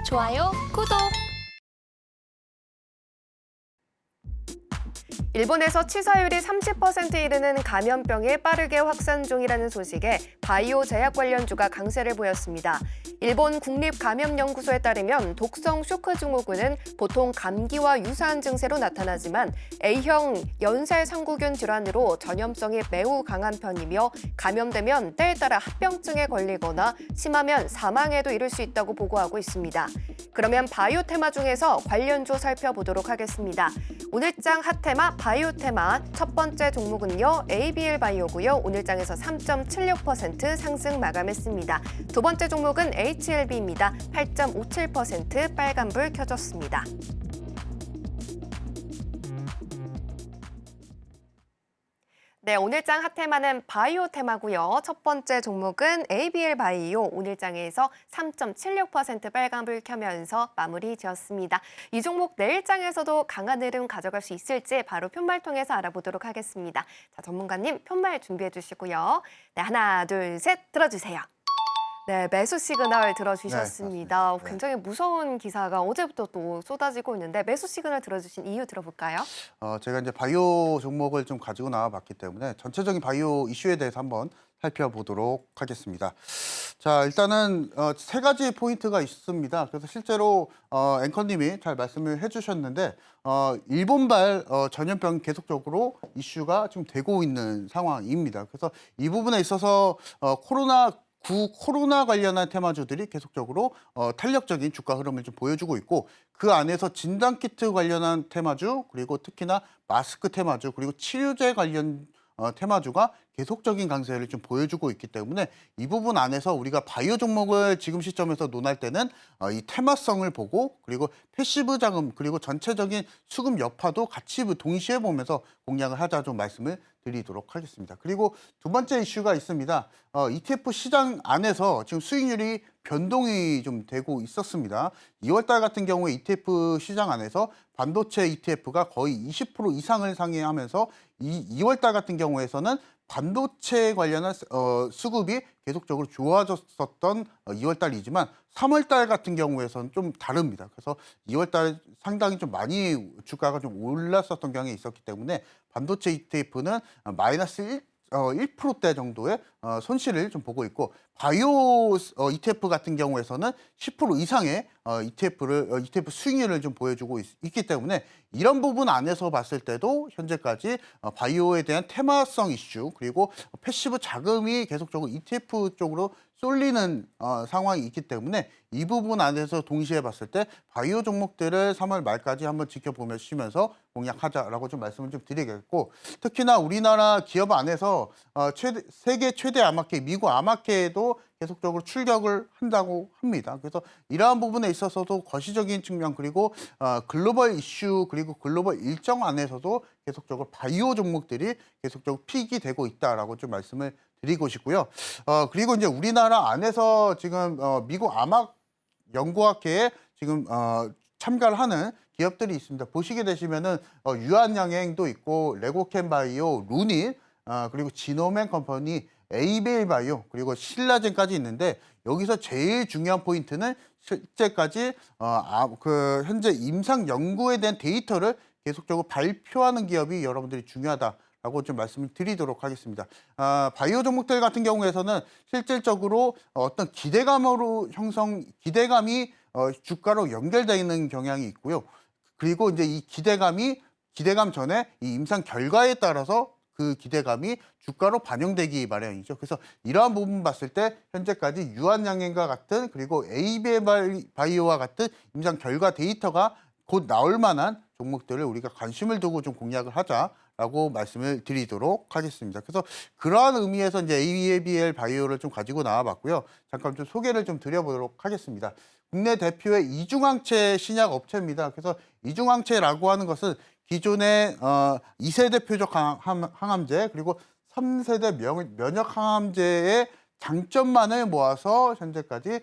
좋아요, 구독! 일본에서 치사율이 30%에 이르는 감염병이 빠르게 확산 중이라는 소식에 바이오 제약 관련주가 강세를 보였습니다. 일본 국립감염연구소에 따르면 독성 쇼크 증후군은 보통 감기와 유사한 증세로 나타나지만 A형 연쇄 상구균 질환으로 전염성이 매우 강한 편이며 감염되면 때에 따라 합병증에 걸리거나 심하면 사망에도 이를 수 있다고 보고하고 있습니다. 그러면 바이오 테마 중에서 관련주 살펴보도록 하겠습니다. 오늘장 핫테마 바이오 테마 첫 번째 종목은요. ABL 바이오고요. 오늘장에서 3.76% 상승 마감했습니다. 두 번째 종목은 HLB입니다. 8.57% 빨간불 켜졌습니다. 네, 오늘장 핫테마는 바이오 테마고요. 첫 번째 종목은 ABL 바이오, 오늘장에서 3.76% 빨간불 켜면서 마무리 지었습니다. 이 종목 내일장에서도 강한 흐름 가져갈 수 있을지 바로 편말 통해서 알아보도록 하겠습니다. 자, 전문가님 편말 준비해 주시고요. 네, 하나, 둘, 셋 들어주세요. 네, 매수 시그널 들어주셨습니다. 네, 굉장히 무서운 기사가 어제부터 또 쏟아지고 있는데 매수 시그널 들어주신 이유 들어볼까요? 제가 이제 바이오 종목을 좀 가지고 나와봤기 때문에 전체적인 바이오 이슈에 대해서 한번 살펴보도록 하겠습니다. 자, 일단은 세 가지 포인트가 있습니다. 그래서 실제로 앵커님이 잘 말씀을 해주셨는데 일본발 전염병 계속적으로 이슈가 좀 되고 있는 상황입니다. 그래서 이 부분에 있어서 코로나 관련한 테마주들이 계속적으로 탄력적인 주가 흐름을 좀 보여주고 있고 그 안에서 진단키트 관련한 테마주 그리고 특히나 마스크 테마주 그리고 치료제 관련 테마주가 계속적인 강세를 좀 보여주고 있기 때문에 이 부분 안에서 우리가 바이오 종목을 지금 시점에서 논할 때는 이 테마성을 보고 그리고 패시브 자금 그리고 전체적인 수급 여파도 같이 동시에 보면서 공략을 하자 좀 말씀을 드리도록 하겠습니다. 그리고 두 번째 이슈가 있습니다. ETF 시장 안에서 지금 수익률이 변동이 좀 되고 있었습니다. 2월달 같은 경우에 ETF 시장 안에서 반도체 ETF가 거의 20% 이상을 상회하면서 2월달 같은 경우에서는 반도체 관련한 수급이 계속적으로 좋아졌었던 2월달이지만 3월달 같은 경우에서는 좀 다릅니다. 그래서 2월달 상당히 좀 많이 주가가 좀 올랐었던 경향이 있었기 때문에 반도체 ETF는 마이너스 1%대 정도의 손실을 좀 보고 있고 바이오 ETF 같은 경우에서는 10% 이상의 ETF 수익률을 좀 보여주고 있기 때문에 이런 부분 안에서 봤을 때도 현재까지 바이오에 대한 테마성 이슈 그리고 패시브 자금이 계속적으로 ETF 쪽으로 쏠리는 상황이 있기 때문에 이 부분 안에서 동시에 봤을 때 바이오 종목들을 3월 말까지 한번 지켜보면서 공략하자라고 좀 말씀을 좀 드리겠고 특히나 우리나라 기업 안에서 세계 최대 암학회 미국 암학회에도 계속적으로 출격을 한다고 합니다. 그래서 이러한 부분에 있어서도 거시적인 측면 그리고 글로벌 이슈 그리고 글로벌 일정 안에서도 계속적으로 바이오 종목들이 계속적으로 픽이 되고 있다라고 좀 말씀을 드리고 싶고요. 그리고 이제 우리나라 안에서 지금 미국 암학 연구학회에 지금 참가를 하는 기업들이 있습니다. 보시게 되시면은 유한양행도 있고 레고캠바이오, 루닛, 그리고 지노맨 컴퍼니, 에이베이 바이오 그리고 신라젠까지 있는데 여기서 제일 중요한 포인트는 실제까지 현재 임상 연구에 대한 데이터를 계속적으로 발표하는 기업이 여러분들이 중요하다라고 좀 말씀을 드리도록 하겠습니다. 바이오 종목들 같은 경우에서는 실질적으로 어떤 기대감이 주가로 연결되어 있는 경향이 있고요. 그리고 이제 이 기대감 전에 이 임상 결과에 따라서 그 기대감이 주가로 반영되기 마련이죠. 그래서 이러한 부분 봤을 때 현재까지 유한양행과 같은 그리고 에이비엘 바이오와 같은 임상 결과 데이터가 곧 나올 만한 종목들을 우리가 관심을 두고 좀 공략을 하자라고 말씀을 드리도록 하겠습니다. 그래서 그러한 의미에서 이제 ABL 바이오를 좀 가지고 나와봤고요. 잠깐 좀 소개를 좀 드려보도록 하겠습니다. 국내 대표의 이중항체 신약 업체입니다. 그래서 이중항체라고 하는 것은 기존의 2세대 표적 항암제 그리고 3세대 면역 항암제의 장점만을 모아서 현재까지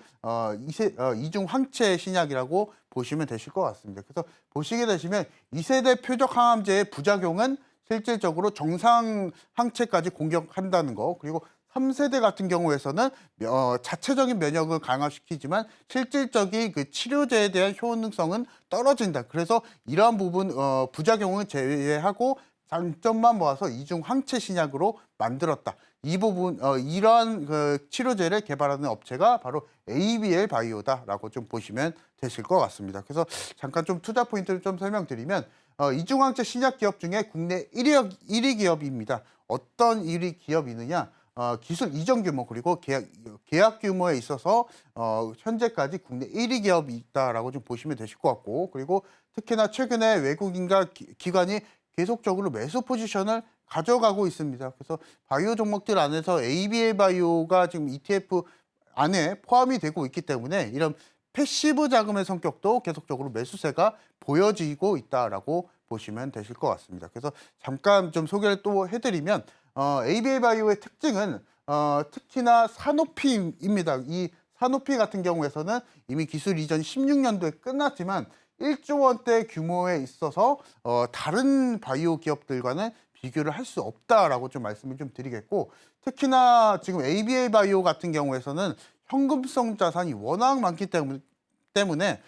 이중 항체 신약이라고 보시면 되실 것 같습니다. 그래서 보시게 되시면 2세대 표적 항암제의 부작용은 실질적으로 정상 항체까지 공격한다는 거 그리고 3세대 같은 경우에서는 자체적인 면역을 강화시키지만 실질적인 그 치료제에 대한 효능성은 떨어진다. 그래서 이러한 부분 부작용을 제외하고 장점만 모아서 이중 항체 신약으로 만들었다. 이 부분 이러한 그 치료제를 개발하는 업체가 바로 ABL 바이오다라고 좀 보시면 되실 것 같습니다. 그래서 잠깐 좀 투자 포인트를 좀 설명드리면 이중 항체 신약 기업 중에 국내 1위 기업입니다. 어떤 1위 기업이느냐? 기술 이전 규모 그리고 계약 규모에 있어서 현재까지 국내 1위 기업이 있다라고 좀 보시면 되실 것 같고, 그리고 특히나 최근에 외국인과 기관이 계속적으로 매수 포지션을 가져가고 있습니다. 그래서 바이오 종목들 안에서 ABL 바이오가 지금 ETF 안에 포함이 되고 있기 때문에 이런 패시브 자금의 성격도 계속적으로 매수세가 보여지고 있다라고 보시면 되실 것 같습니다. 그래서 잠깐 좀 소개를 또 해드리면 ABL 바이오의 특징은 특히나 산오피입니다. 이 산오피 같은 경우에서는 이미 기술 이전이 16년도에 끝났지만 1조 원대 규모에 있어서 다른 바이오 기업들과는 비교를 할 수 없다라고 좀 말씀을 좀 드리겠고, 특히나 지금 ABL 바이오 같은 경우에서는 현금성 자산이 워낙 많기 때문에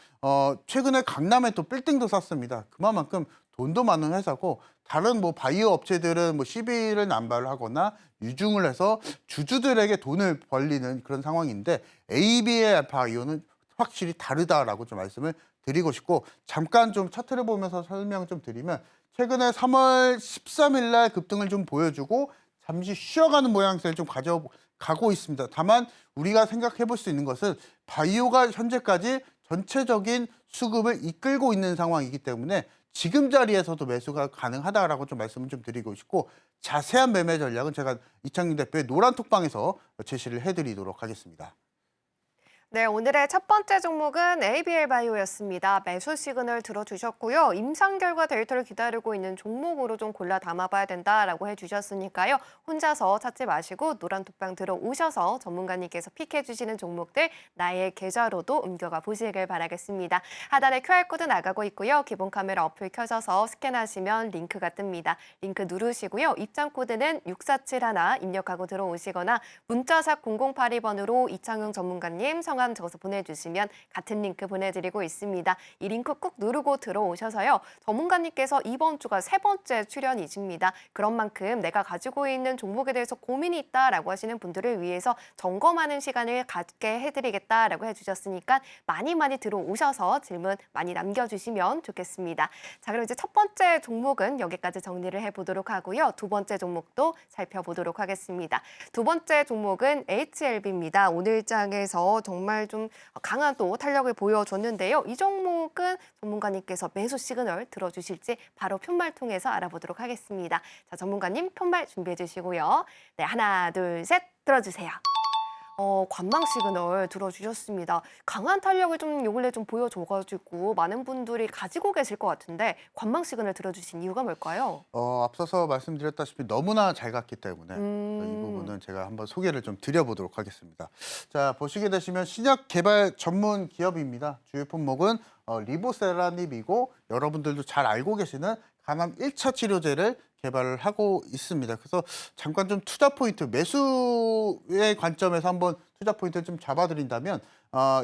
최근에 강남에 또 빌딩도 샀습니다. 그만큼 돈도 많은 회사고, 다른 뭐 바이오 업체들은 뭐 시비를 남발을 하거나 유중을 해서 주주들에게 돈을 벌리는 그런 상황인데 ABL 바이오는 확실히 다르다라고 좀 말씀을 드리고 싶고, 잠깐 좀 차트를 보면서 설명 좀 드리면 최근에 3월 13일 날 급등을 좀 보여주고 잠시 쉬어가는 모양새를 좀 가져가고 있습니다. 다만 우리가 생각해 볼 수 있는 것은 바이오가 현재까지 전체적인 수급을 이끌고 있는 상황이기 때문에 지금 자리에서도 매수가 가능하다라고 좀 말씀을 좀 드리고 싶고, 자세한 매매 전략은 제가 이창용 대표의 노란톡방에서 제시를 해드리도록 하겠습니다. 네, 오늘의 첫 번째 종목은 ABL 바이오였습니다. 매수 시그널 들어주셨고요. 임상 결과 데이터를 기다리고 있는 종목으로 좀 골라 담아봐야 된다라고 해주셨으니까요. 혼자서 찾지 마시고 노란톡방 들어오셔서 전문가님께서 픽해주시는 종목들 나의 계좌로도 옮겨가 보시길 바라겠습니다. 하단에 QR코드 나가고 있고요. 기본 카메라 어플 켜져서 스캔하시면 링크가 뜹니다. 링크 누르시고요. 입장 코드는 6471 입력하고 들어오시거나 문자샵 0082번으로 이창용 전문가님 성함 적어서 보내주시면 같은 링크 보내드리고 있습니다. 이 링크 꾹 누르고 들어오셔서요. 전문가님께서 이번 주가 세 번째 출연이십니다. 그런 만큼 내가 가지고 있는 종목에 대해서 고민이 있다라고 하시는 분들을 위해서 점검하는 시간을 갖게 해드리겠다라고 해주셨으니까 많이 들어오셔서 질문 많이 남겨주시면 좋겠습니다. 자, 그럼 이제 첫 번째 종목은 여기까지 정리를 해보도록 하고요. 두 번째 종목도 살펴보도록 하겠습니다. 두 번째 종목은 HLB입니다. 오늘 장에서 정말 좀 강한 또 탄력을 보여줬는데요. 이 종목은 전문가님께서 매수 시그널 들어주실지 바로 편말 통해서 알아보도록 하겠습니다. 자, 전문가님 편말 준비해 주시고요. 네, 하나, 둘, 셋 들어주세요. 관망 시그널 들어주셨습니다. 강한 탄력을 좀 요 근래 좀 보여줘가지고 많은 분들이 가지고 계실 것 같은데 관망 시그널 들어주신 이유가 뭘까요? 앞서서 말씀드렸다시피 너무나 잘 갔기 때문에 이 부분은 제가 한번 소개를 좀 드려보도록 하겠습니다. 자, 보시게 되시면 신약 개발 전문 기업입니다. 주요 품목은 리보세라닙이고 여러분들도 잘 알고 계시는 간암 1차 치료제를 개발을 하고 있습니다. 그래서 잠깐 좀 투자 포인트, 매수의 관점에서 한번 투자 포인트를 좀 잡아드린다면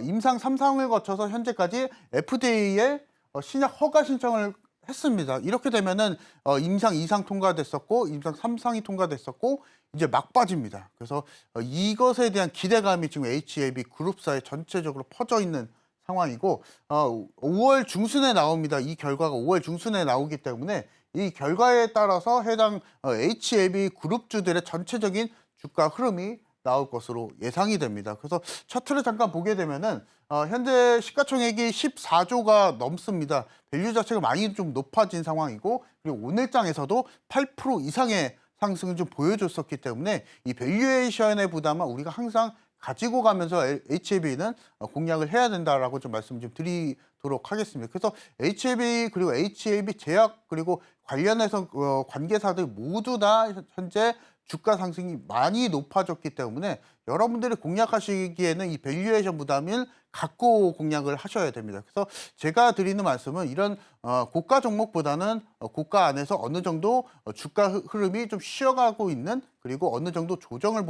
임상 3상을 거쳐서 현재까지 FDA에 신약 허가 신청을 했습니다. 이렇게 되면은 임상 2상 통과됐었고 임상 3상이 통과됐었고 이제 막바지입니다. 그래서 이것에 대한 기대감이 지금 HLB 그룹사에 전체적으로 퍼져 있는 상황이고 5월 중순에 나옵니다. 이 결과가 5월 중순에 나오기 때문에 이 결과에 따라서 해당 HLB 그룹주들의 전체적인 주가 흐름이 나올 것으로 예상이 됩니다. 그래서 차트를 잠깐 보게 되면은 현재 시가총액이 14조가 넘습니다. 밸류 자체가 많이 좀 높아진 상황이고, 그리고 오늘장에서도 8% 이상의 상승을 좀 보여줬었기 때문에 이 밸류에이션의 부담은 우리가 항상 가지고 가면서 HLB는 공략을 해야 된다라고 좀 말씀 좀 드리도록 하겠습니다. 그래서 HLB 그리고 HLB 제약 그리고 관련해서 관계사들 모두 다 현재 주가 상승이 많이 높아졌기 때문에 여러분들이 공략하시기에는 이 밸류에이션 부담을 갖고 공략을 하셔야 됩니다. 그래서 제가 드리는 말씀은 이런 고가 종목보다는 고가 안에서 어느 정도 주가 흐름이 좀 쉬어가고 있는, 그리고 어느 정도 조정을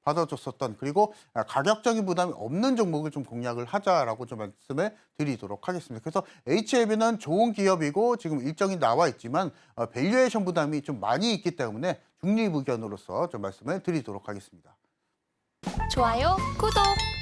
받아줬었던, 그리고 가격적인 부담이 없는 종목을 좀 공략을 하자라고 좀 말씀을 드리도록 하겠습니다. 그래서 HLB는 좋은 기업이고 지금 일정이 나와 있지만 밸류에이션 부담이 좀 많이 있기 때문에 중립 의견으로서 좀 말씀을 드리도록 하겠습니다. 좋아요, 구독!